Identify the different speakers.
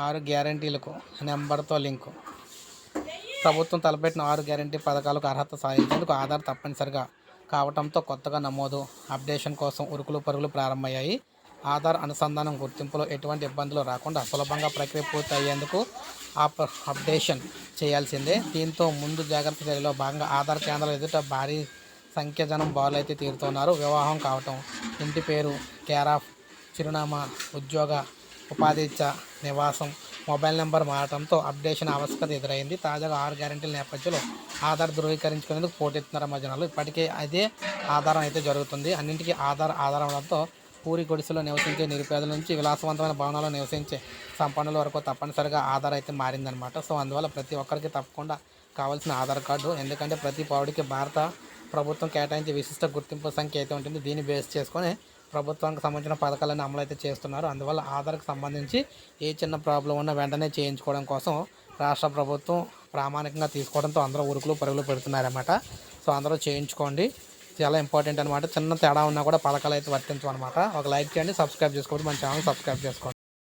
Speaker 1: 6 గ్యారంటీలకు నెంబర్తో లింకు. ప్రభుత్వం తలపెట్టిన 6 గ్యారంటీ పథకాలకు అర్హత సాధించేందుకు ఆధార్ తప్పనిసరిగా కావడంతో కొత్తగా నమోదు, అప్డేషన్ కోసం ఉరుకులు పరుగులు ప్రారంభమయ్యాయి. ఆధార్ అనుసంధానం గుర్తింపులో ఎటువంటి ఇబ్బందులు రాకుండా సులభంగా ప్రక్రియ పూర్తి అయ్యేందుకు అప్డేషన్ చేయాల్సిందే. దీంతో ముందు జాగ్రత్త చర్యలో భాగంగా ఆధార్ కేంద్రాల ఎదుట భారీ సంఖ్య జనం బారులైతే తీరుతున్నారు. వివాహం కావటం, ఇంటి పేరు, కేర్ ఆఫ్, చిరునామా, ఉద్యోగ, ఉపాధిత్య నివాసం, మొబైల్ నెంబర్ మారడంతో అప్డేషన్ ఆవశ్యకత ఎదురైంది. తాజాగా 6 గ్యారెంటీల నేపథ్యంలో ఆధార్ ధృవీకరించుకునేందుకు పోటెత్తుతున్నారు మా జనాలు. ఇప్పటికే అదే ఆధారం అయితే జరుగుతుంది. అన్నింటికీ ఆధారం అవడంతో పూరి గుడిసెలో నివసించే నిరుపేదల నుంచి విలాసవంతమైన భవనాల్లో నివసించే సంపన్నుల వరకు తప్పనిసరిగా ఆధార్ అయితే మారిందనమాట. సో అందువల్ల ప్రతి ఒక్కరికి తప్పకుండా కావాల్సిన ఆధార్ కార్డు. ఎందుకంటే ప్రతి పౌరుడికి భారత ప్రభుత్వం కేటాయించే విశిష్ట గుర్తింపు సంఖ్య అయితే ఉంటుంది. దీన్ని బేస్ చేసుకొని ప్రభుత్వానికి సంబంధించిన పథకాలను అమలు అయితే చేస్తున్నారు. అందువల్ల ఆధార్కి సంబంధించి ఏ చిన్న ప్రాబ్లం ఉన్నా వెంటనే చేయించుకోవడం కోసం రాష్ట్ర ప్రభుత్వం ప్రామాణికంగా తీసుకోవడంతో అందరూ ఉరుకులు పరుగులు పెడుతున్నారన్నమాట. సో అందరూ చేయించుకోండి, చాలా ఇంపార్టెంట్ అనమాట. చిన్న తేడా ఉన్నా కూడా పథకాలు అయితే వర్తించమన్నమాట. ఒక లైక్ చేయండి, సబ్స్క్రైబ్ చేసుకోండి, మన ఛానల్ సబ్స్క్రైబ్ చేసుకోండి.